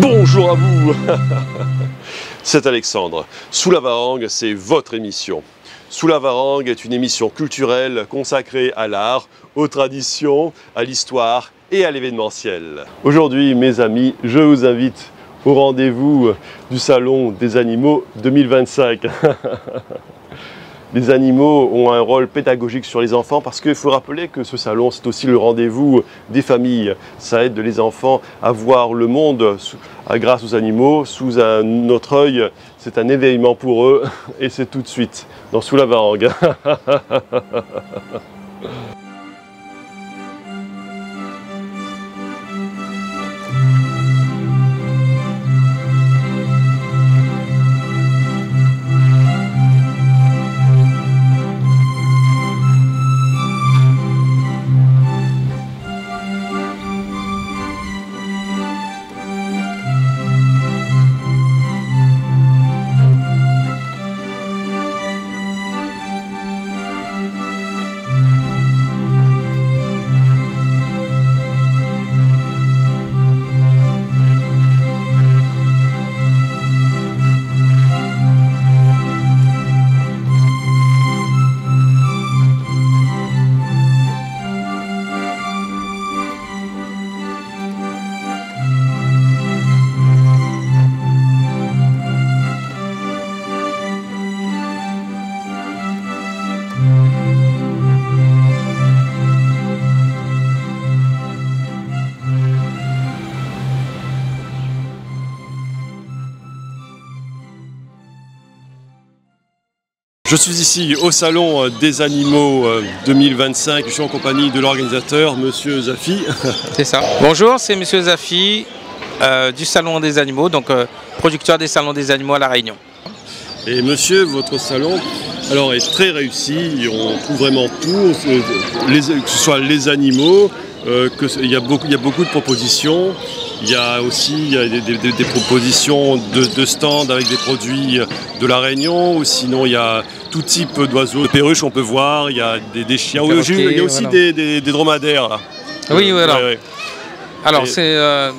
Bonjour à vous. C'est Alexandre. Sous la Varangue, c'est votre émission. Sous la Varangue est une émission culturelle consacrée à l'art, aux traditions, à l'histoire et à l'événementiel. Aujourd'hui, mes amis, je vous invite au rendez-vous du Salon des Animaux 2025. Les animaux ont un rôle pédagogique sur les enfants parce qu'il faut rappeler que ce salon, c'est aussi le rendez-vous des familles. Ça aide les enfants à voir le monde grâce aux animaux, sous un autre œil. C'est un éveillement pour eux et c'est tout de suite dans Sous la Varangue. Je suis ici au Salon des Animaux 2025. Je suis en compagnie de l'organisateur, Monsieur Zafi. C'est ça. Bonjour, c'est Monsieur Zafi du Salon des Animaux, donc producteur des Salons des Animaux à La Réunion. Et monsieur, votre salon alors, est très réussi. On trouve vraiment tout, que ce soit les animaux, il y a beaucoup de propositions. Il y a aussi des propositions de stands avec des produits de La Réunion, ou sinon il y a tout type d'oiseaux, de perruches on peut voir, il y a des chiens, il y a aussi voilà. des dromadaires là. Oui, voilà. Ouais. Alors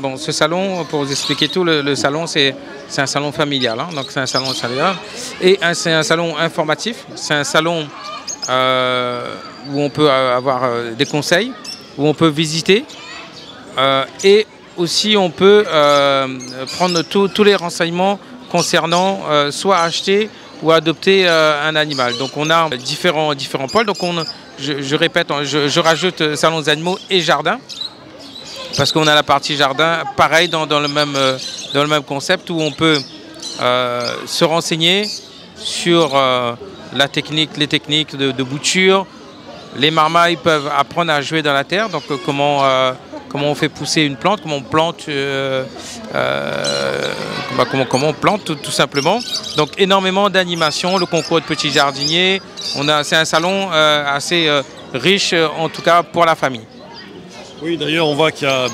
bon, ce salon, pour vous expliquer tout, le salon c'est un salon familial, hein, donc c'est un salon familial, et c'est un salon informatif, c'est un salon où on peut avoir des conseils, où on peut visiter, et aussi on peut prendre tous les renseignements concernant soit acheter ou adopter un animal. Donc on a différents pôles, donc je répète, je rajoute salon des animaux et jardin, parce qu'on a la partie jardin, pareil dans le même concept, où on peut se renseigner sur les techniques de bouture. Les marmailles peuvent apprendre à jouer dans la terre, donc comment on fait pousser une plante, comment on plante, comment on plante tout simplement. Donc énormément d'animation, le concours de petits jardiniers. C'est un salon assez riche, en tout cas pour la famille. Oui, d'ailleurs, on voit qu'il y a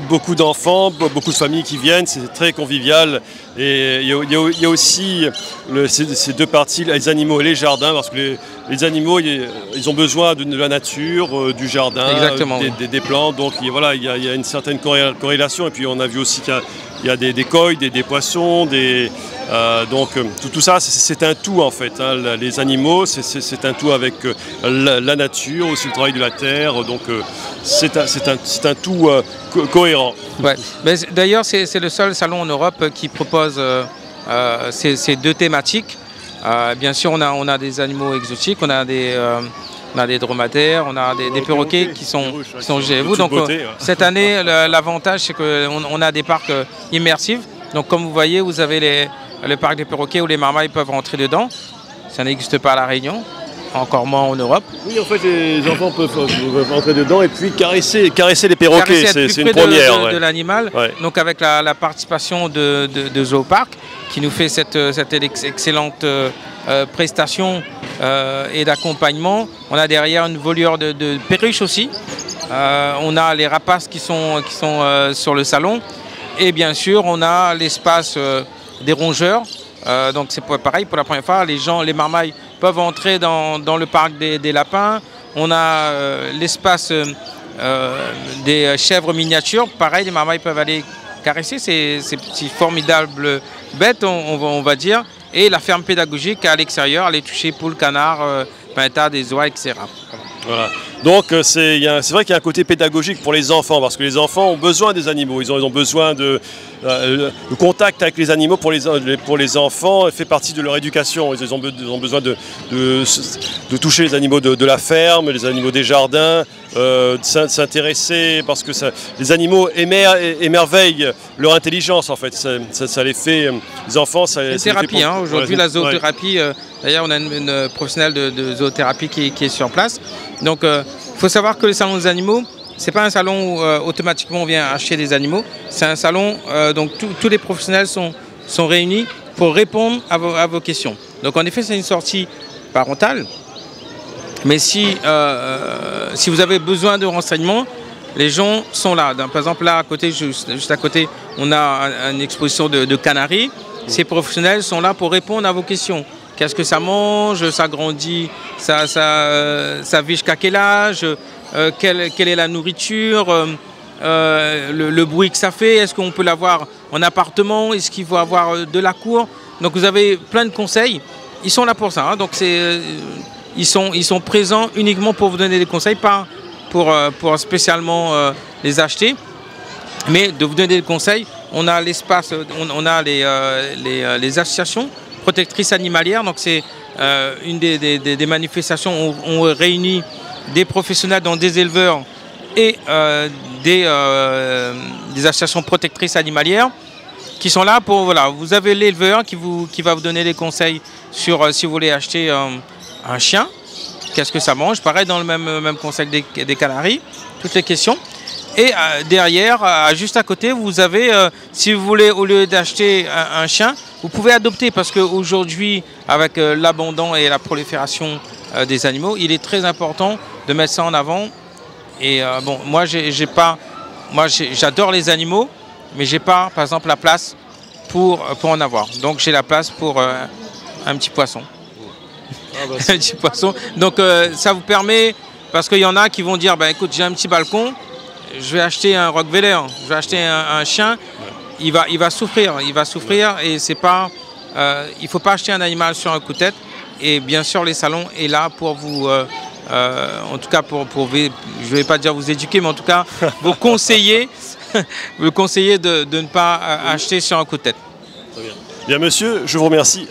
beaucoup d'enfants, beaucoup de familles qui viennent, c'est très convivial. Et il y a aussi ces deux parties, les animaux et les jardins, parce que les animaux, ils ont besoin de la nature, du jardin, des plantes. Donc voilà, il y a une certaine corrélation. Et puis on a vu aussi qu'il y a des coïs, des poissons, donc tout ça, c'est un tout en fait. Hein. Les animaux, c'est un tout avec la nature, aussi le travail de la terre. Donc c'est un tout cohérent. Ouais. D'ailleurs, c'est le seul salon en Europe qui propose ces deux thématiques. Bien sûr, on a des animaux exotiques, on a des dromadaires, on a des perroquets qui sont chez vous. Donc cette année, l'avantage, c'est qu'on a des parcs immersifs. Donc comme vous voyez, vous avez le parc des perroquets où les marmailles peuvent rentrer dedans. Ça n'existe pas à La Réunion, encore moins en Europe. Oui, en fait, les enfants peuvent rentrer dedans et puis caresser les perroquets, c'est une première. De l'animal, ouais. Donc avec la participation de Zoopark, qui nous fait cette excellente prestation et d'accompagnement. On a derrière une volière de perruches aussi. On a les rapaces qui sont sur le salon. Et bien sûr, on a l'espace des rongeurs. Donc c'est pareil, pour la première fois, les marmailles peuvent entrer dans le parc des lapins. On a l'espace des chèvres miniatures. Pareil, les marmailles peuvent aller caresser ces petits formidables bêtes, on va dire, et la ferme pédagogique à l'extérieur, aller toucher poules, canards, pintades, des oies, etc. Voilà. Donc c'est vrai qu'il y a un côté pédagogique pour les enfants, parce que les enfants ont besoin des animaux, ils ont besoin le contact avec les animaux pour les enfants fait partie de leur éducation. Ils ont besoin de toucher les animaux de la ferme, les animaux des jardins, de s'intéresser, parce que les animaux émerveillent leur intelligence en fait. Ça les fait, les enfants... C'est une thérapie, hein, aujourd'hui la zoothérapie, d'ailleurs on a une professionnelle de zoothérapie qui est sur place. Donc il faut savoir que le salon des animaux, ce n'est pas un salon où automatiquement on vient acheter des animaux. C'est un salon, donc tous les professionnels sont réunis pour répondre à vos questions. Donc en effet, c'est une sortie parentale. Mais si vous avez besoin de renseignements, les gens sont là. Par exemple, là, à côté, juste à côté, on a une exposition de canaries. Ces professionnels sont là pour répondre à vos questions. Qu'est-ce que ça mange? Ça grandit? Ça vit jusqu'à quel âge? Quelle est la nourriture? Le bruit que ça fait? Est-ce qu'on peut l'avoir en appartement? Est-ce qu'il faut avoir de la cour? Donc vous avez plein de conseils. Ils sont là pour ça. Hein. Donc ils sont présents uniquement pour vous donner des conseils, pas pour spécialement les acheter, mais de vous donner des conseils. On a l'espace, on a les associations protectrices animalières. Donc c'est une des manifestations où on réunit des professionnels, dont des éleveurs et des associations protectrices animalières qui sont là pour, voilà, vous avez l'éleveur qui va vous donner des conseils sur si vous voulez acheter un chien, qu'est-ce que ça mange, pareil dans le même conseil des canaries, toutes les questions. Et derrière, juste à côté, vous avez, si vous voulez, au lieu d'acheter un chien, vous pouvez adopter, parce qu'aujourd'hui, avec l'abandon et la prolifération des animaux, il est très important de mettre ça en avant. Et bon, moi, j'adore les animaux, mais j'ai pas, par exemple, la place pour en avoir. Donc, j'ai la place pour un petit poisson. Ah bah un petit poisson. Donc, ça vous permet, parce qu'il y en a qui vont dire, bah, écoute, j'ai un petit balcon, je vais acheter un Rottweiler, je vais acheter un chien, il va souffrir, et c'est pas, il faut pas acheter un animal sur un coup de tête. Et bien sûr, les salons est là pour vous, en tout cas je vais pas dire vous éduquer, mais en tout cas vous conseiller, de ne pas acheter sur un coup de tête. Très bien. Bien monsieur, je vous remercie.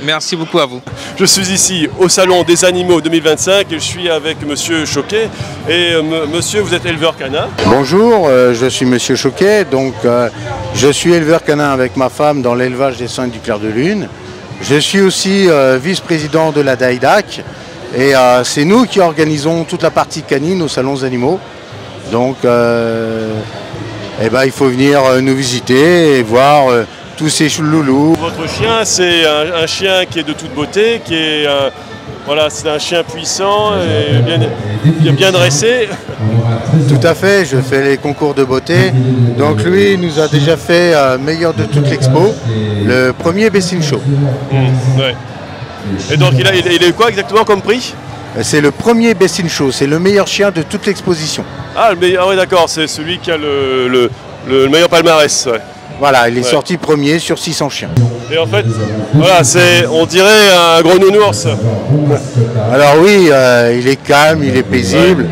Merci beaucoup à vous. Je suis ici au Salon des Animaux 2025 et je suis avec monsieur Choquet. Et monsieur, vous êtes éleveur canin. Bonjour, je suis monsieur Choquet, donc je suis éleveur canin avec ma femme dans l'élevage des Saintes du Clair de Lune. Je suis aussi vice-président de la DAIDAC et c'est nous qui organisons toute la partie canine aux salons des animaux. Donc il faut venir nous visiter et voir tous ces loulous. Votre chien, c'est un chien qui est de toute beauté, qui est c'est un chien puissant et bien dressé. Tout à fait, je fais les concours de beauté. Donc lui, il nous a déjà fait meilleur de toute l'expo, le premier Best in Show. Ouais. Et donc il est quoi exactement comme prix? C'est le premier Best in Show, c'est le meilleur chien de toute l'exposition. Ah oui, d'accord, c'est celui qui a le meilleur palmarès. Ouais. Voilà, il est sorti premier sur 600 chiens. Et en fait, voilà, on dirait un gros nounours. Alors oui, il est calme, il est paisible. Ouais.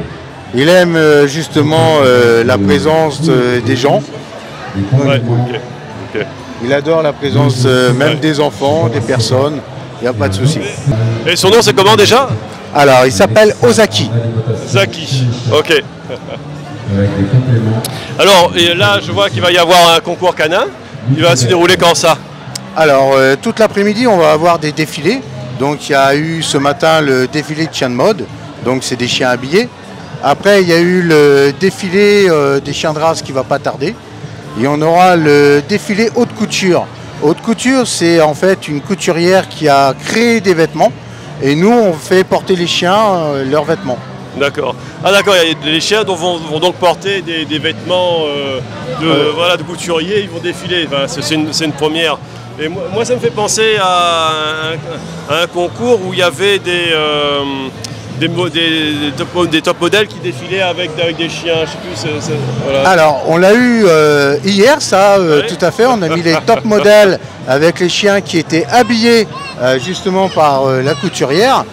Il aime justement la présence des gens. Ouais, okay. Il adore la présence même des enfants, des personnes. Il n'y a pas de souci. Et son nom, c'est comment déjà? Alors, il s'appelle Ozaki. Zaki, ok. Alors, et là, je vois qu'il va y avoir un concours canin. Il va se dérouler quand ça? Alors, toute l'après-midi, on va avoir des défilés. Donc, il y a eu ce matin le défilé de chiens de mode. Donc, c'est des chiens habillés. Après, il y a eu le défilé des chiens de race qui ne va pas tarder. Et on aura le défilé haute couture. Haute couture, c'est en fait une couturière qui a créé des vêtements. Et nous, on fait porter les chiens leurs vêtements. D'accord. Ah d'accord, les chiens vont donc porter des vêtements de couturiers, ils vont défiler. Enfin, c'est une première. Et moi, ça me fait penser à un concours où il y avait des des top modèles qui défilaient avec des chiens. Je sais plus. Voilà. Alors, on l'a eu hier, ça, Ouais. tout à fait. On a mis les top modèles avec les chiens qui étaient habillés justement par la couturière,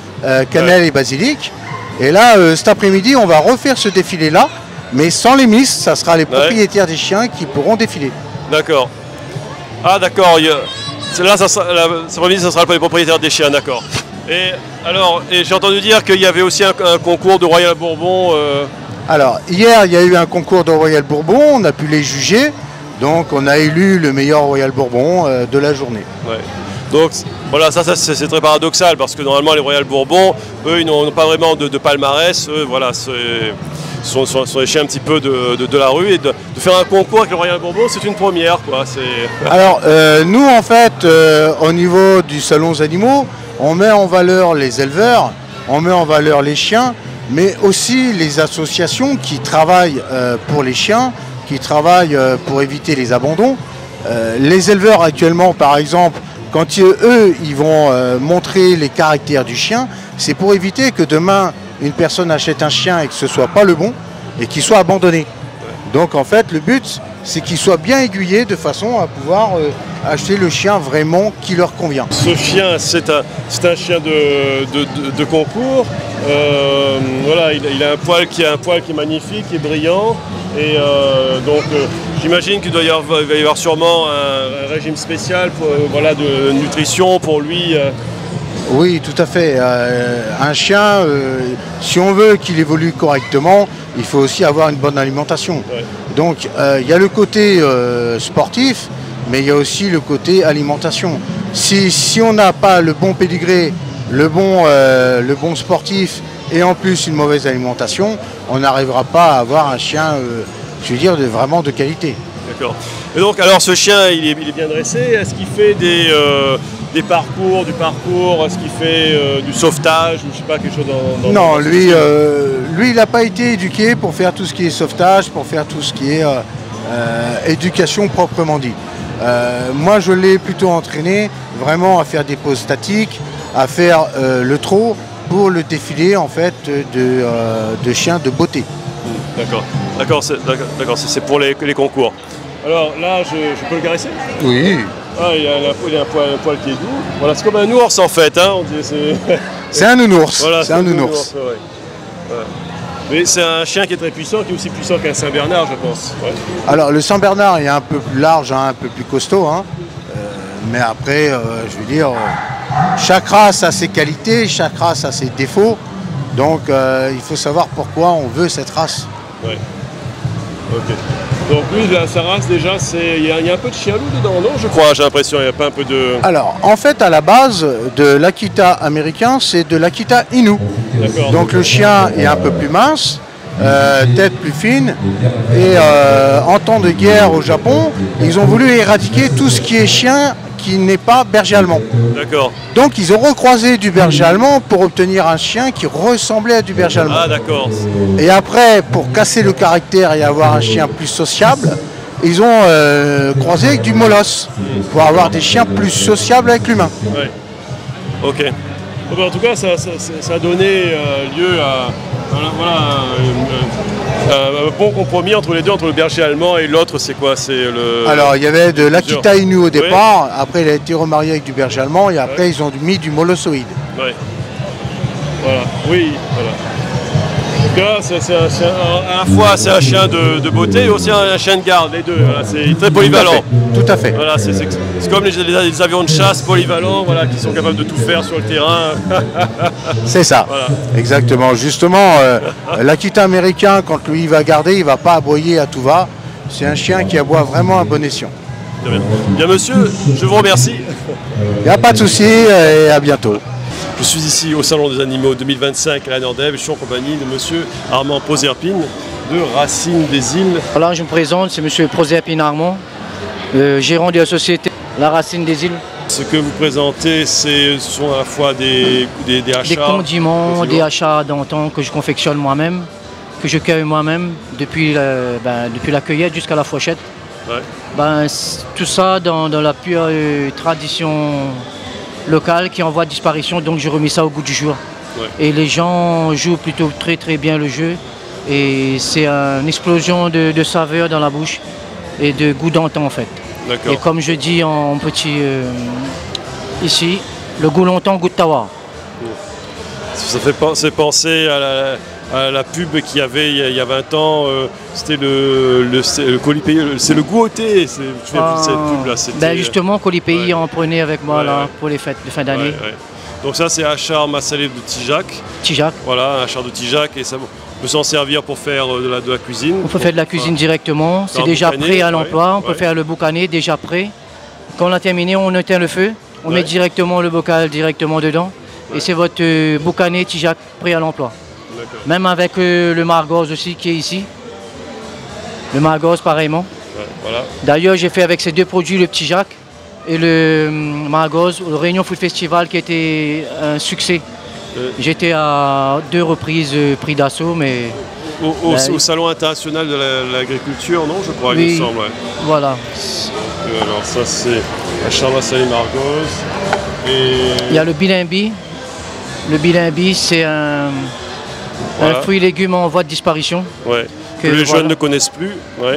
Cannelle et Basilic. Et là, cet après-midi, on va refaire ce défilé-là, mais sans les miss, ça sera les propriétaires des chiens qui pourront défiler. D'accord. Ah d'accord. Là, cet après-midi, ça sera pour les propriétaires des chiens, d'accord. Et alors, j'ai entendu dire qu'il y avait aussi un concours de Royal Bourbon. Alors, hier, il y a eu un concours de Royal Bourbon, on a pu les juger. Donc, on a élu le meilleur Royal Bourbon de la journée. Ouais. Donc voilà, ça c'est très paradoxal parce que normalement les Royal Bourbon, eux, ils n'ont pas vraiment de palmarès. Eux, voilà, sont des chiens un petit peu de la rue, et de faire un concours avec le Royal Bourbon, c'est une première, quoi. Alors, nous, en fait, au niveau du salon des animaux, on met en valeur les éleveurs, on met en valeur les chiens, mais aussi les associations qui travaillent pour les chiens, qui travaillent pour éviter les abandons. Les éleveurs actuellement, par exemple, quand eux, ils vont montrer les caractères du chien, c'est pour éviter que demain, une personne achète un chien et que ce ne soit pas le bon et qu'il soit abandonné. Donc en fait, le but, c'est qu'il soit bien aiguillé de façon à pouvoir acheter le chien vraiment qui leur convient. Ce chien, c'est un chien de concours. Voilà, il a un poil qui est magnifique, qui est brillant. Et donc j'imagine qu'il va y avoir sûrement un régime spécial voilà, de nutrition pour lui. Oui, tout à fait. Un chien, si on veut qu'il évolue correctement, il faut aussi avoir une bonne alimentation. Ouais. Donc il y a le côté sportif, mais il y a aussi le côté alimentation. Si on n'a pas le bon pédigré, le bon sportif et en plus une mauvaise alimentation, on n'arrivera pas à avoir un chien, je veux dire, vraiment de qualité. D'accord. Et donc alors ce chien, il est bien dressé. Est-ce qu'il fait du parcours, est-ce qu'il fait du sauvetage, ou je sais pas, quelque chose dans Non, lui, il n'a pas été éduqué pour faire tout ce qui est sauvetage, pour faire tout ce qui est éducation proprement dit. Moi, je l'ai plutôt entraîné vraiment à faire des poses statiques, à faire le trot pour le défilé en fait de chiens de beauté. D'accord, c'est pour les concours. Alors là, je peux le caresser? Oui. Ah, il a un poil qui est doux. Voilà, c'est comme un ours en fait. Hein, on dit, c'est un nounours. Voilà, c'est un nounours. Ouais. Voilà. Mais c'est un chien qui est très puissant, qui est aussi puissant qu'un Saint-Bernard, je pense. Ouais. Alors le Saint-Bernard est un peu plus large, hein, un peu plus costaud. Hein. Mais après, je veux dire, chaque race a ses qualités, chaque race a ses défauts. Donc il faut savoir pourquoi on veut cette race. Ouais. Ok. Donc lui, sa race déjà, il y a un peu de chien loup dedans, non? Je crois, j'ai l'impression, il n'y a pas un peu de... Alors, en fait, à la base de l'Akita américain, c'est de l'Akita Inu. D'accord. Donc le chien est un peu plus mince, tête plus fine. Et en temps de guerre au Japon, ils ont voulu éradiquer tout ce qui est chien qui n'est pas berger allemand. D'accord. Donc ils ont recroisé du berger allemand pour obtenir un chien qui ressemblait à du berger allemand. Ah d'accord. Et après, pour casser le caractère et avoir un chien plus sociable, ils ont croisé avec du molosse pour avoir des chiens plus sociables avec l'humain. Ouais. Ok. Bon, ben, en tout cas, ça a donné lieu à un bon compromis entre les deux, entre le berger allemand et l'autre, c'est quoi? Alors, il y avait de l'Akita Inu au départ, après il a été remarié avec du berger allemand, et après ils ont mis du molossoïde. Ouais. Voilà, oui, voilà. En tout cas, à la fois c'est un chien de beauté et aussi un chien de garde, les deux. Voilà, c'est très polyvalent. Tout à fait. Voilà, c'est comme les avions de chasse polyvalents, voilà, qui sont capables de tout faire sur le terrain. C'est ça, voilà. Exactement. Justement, l'Akita américain, quand lui il va garder, il ne va pas aboyer à tout va. C'est un chien qui aboie vraiment à bon escient. Bien monsieur, je vous remercie. Il n'y a pas de souci et à bientôt. Je suis ici au Salon des Animaux 2025 à la Nordève. Je suis en compagnie de monsieur Armand Proserpine de Racine des Îles. Alors je me présente, c'est monsieur Proserpine Armand, gérant de la société La Racine des Îles. Ce que vous présentez, ce sont à la fois des achats... Des condiments, des achats d'antan que je confectionne moi-même, que je cueille moi-même depuis la cueillette jusqu'à la fourchette. Ouais. Tout ça dans la pure tradition locale qui est en voie de disparition, donc je remets ça au goût du jour. et les gens jouent plutôt très très bien le jeu. Et c'est une explosion de saveur dans la bouche et de goût d'antan en fait. Et comme je dis en petit ici, le goût longtemps, goût de tawar. Ça fait penser à la pub qu'il y avait il y a 20 ans, c'était le Colipay, c'est le goût au thé, je me souviens plus de cette pub là. Justement, Colipay en prenait avec moi là, pour les fêtes de fin d'année. Donc ça c'est Achar Massalé de Tijac. Tijac. Voilà, Achar de Tijac, et ça peut s'en servir pour faire de la cuisine. On peut faire de la cuisine directement, c'est déjà prêt à l'emploi, on peut faire le boucané déjà prêt. Quand on a terminé, on éteint le feu, on met directement le bocal directement dedans, et c'est votre boucané Tijac prêt à l'emploi. Même avec le margoz aussi qui est ici. Le margoz pareillement. Voilà. D'ailleurs j'ai fait avec ces deux produits, le petit Jacques et le margoz, au Réunion Food Festival qui était un succès. J'étais à 2 reprises prix d'assaut, mais... Au Salon international de l'agriculture, non, je crois, il me semble. Voilà. Alors ça c'est Achar Massalé margoz. Il y a le bilimbi. Le bilimbi c'est un fruit et légumes en voie de disparition. Que les jeunes ne connaissent plus.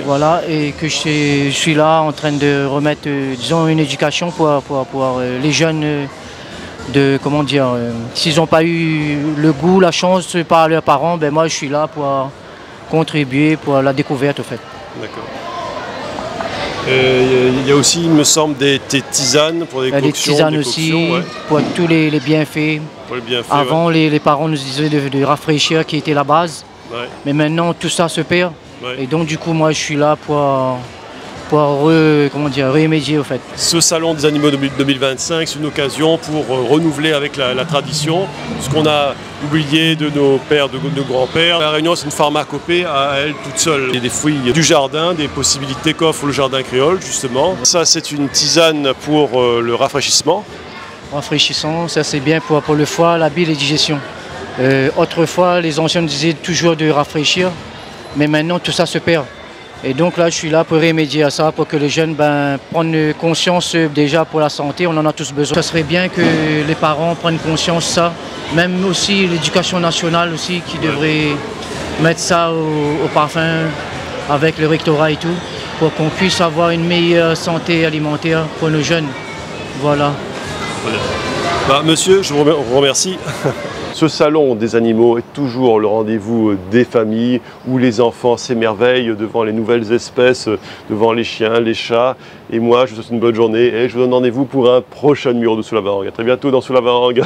Voilà, et que je suis là en train de remettre, disons, une éducation pour les jeunes, comment dire, s'ils n'ont pas eu le goût, la chance par leurs parents, ben moi je suis là pour contribuer pour la découverte au fait. D'accord. Il y a aussi, il me semble, des tisanes pour des coctions. Des tisanes aussi, pour tous les bienfaits. Avant, les parents nous disaient de rafraîchir qui était la base. Mais maintenant, tout ça se perd. Et donc, du coup, moi, je suis là pour remédier au fait. Ce salon des animaux 2025, c'est une occasion pour renouveler avec la tradition ce qu'on a oublié de nos pères, de nos grands-pères. La Réunion, c'est une pharmacopée à elle toute seule. Il y a des fruits du jardin, des possibilités qu'offre le jardin créole, justement. Ça, c'est une tisane pour le rafraîchissement. Rafraîchissant, ça c'est bien pour le foie, la bile et la digestion. Autrefois, les anciens disaient toujours de rafraîchir, mais maintenant tout ça se perd. Et donc là, je suis là pour remédier à ça, pour que les jeunes prennent conscience déjà pour la santé, on en a tous besoin. Ça serait bien que les parents prennent conscience de ça, même aussi l'éducation nationale aussi qui devrait mettre ça au parfum avec le rectorat et tout, pour qu'on puisse avoir une meilleure santé alimentaire pour nos jeunes. Voilà. Monsieur, je vous remercie. Ce salon des animaux est toujours le rendez-vous des familles où les enfants s'émerveillent devant les nouvelles espèces, devant les chiens, les chats. Et moi, je vous souhaite une bonne journée et je vous donne rendez-vous pour un prochain numéro de Sous la Varangue. À très bientôt dans Sous la Varangue.